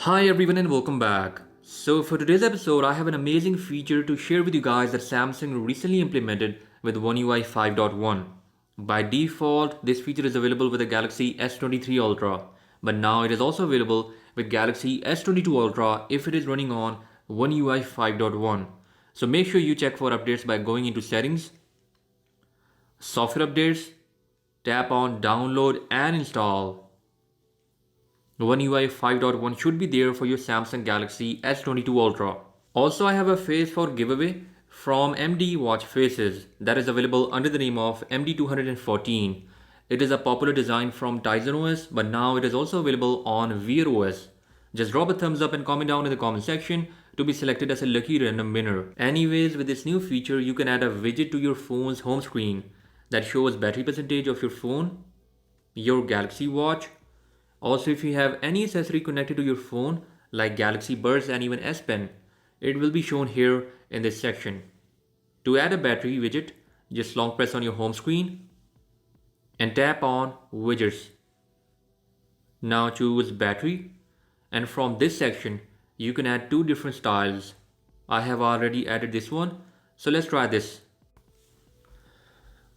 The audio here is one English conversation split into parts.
Hi everyone and welcome back. So for today's episode, I have an amazing feature to share with you guys that Samsung recently implemented with One UI 5.1. By default, this feature is available with the Galaxy S23 Ultra, but now it is also available with Galaxy S22 Ultra if it is running on One UI 5.1. So make sure you check for updates by going into settings, software updates, tap on download and install. One UI 5.1 should be there for your Samsung Galaxy S22 Ultra. Also, I have a face for giveaway from MD Watch Faces that is available under the name of MD214. It is a popular design from Tizen OS, but now it is also available on Wear OS. Just drop a thumbs up and comment down in the comment section to be selected as a lucky random winner. Anyways, with this new feature, you can add a widget to your phone's home screen that shows battery percentage of your phone, your Galaxy Watch. Also, if you have any accessory connected to your phone like Galaxy Buds and even S Pen, it will be shown here in this section. To add a battery widget, just long press on your home screen and tap on widgets. Now choose battery, and from this section you can add two different styles. I have already added this one, so let's try this.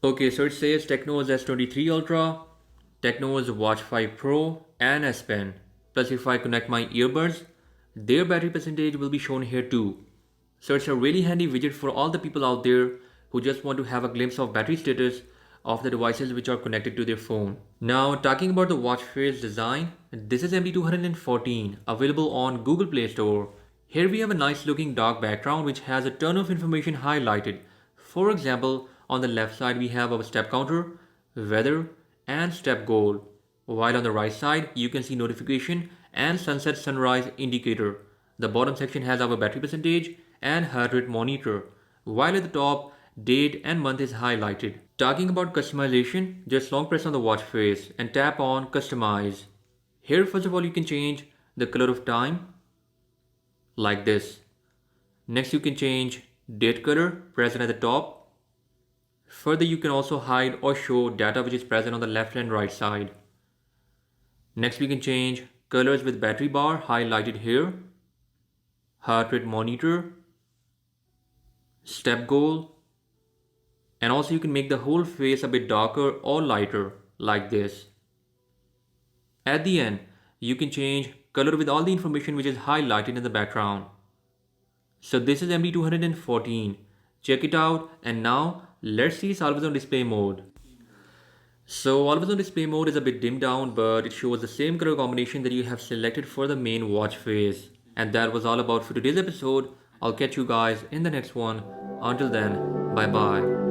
Okay, so it says Techno's S23 Ultra, Techno's Watch 5 Pro and S Pen. Plus if I connect my earbuds, their battery percentage will be shown here too. So it's a really handy widget for all the people out there who just want to have a glimpse of battery status of the devices which are connected to their phone. Now talking about the watch face design, this is MD214 available on Google Play Store. Here we have a nice looking dark background which has a ton of information highlighted. For example, on the left side we have our step counter, weather and step goal. While on the right side you can see notification and sunset sunrise indicator. The bottom section has our battery percentage and heart rate monitor, while at the top date and month is highlighted. Talking about customization, just long press on the watch face and tap on customize. Here first of all you can change the color of time like this. Next you can change date color present at the top. Further, you can also hide or show data which is present on the left and right side. Next, we can change colors with battery bar highlighted here, heart rate monitor, step goal, and also you can make the whole face a bit darker or lighter like this. At the end, you can change color with all the information which is highlighted in the background. So this is MD214. Check it out, and now let's see always on display mode. So always on display mode is a bit dimmed down, but it shows the same color combination that you have selected for the main watch face. And that was all about for today's episode. I'll catch you guys in the next one. Until then, bye bye.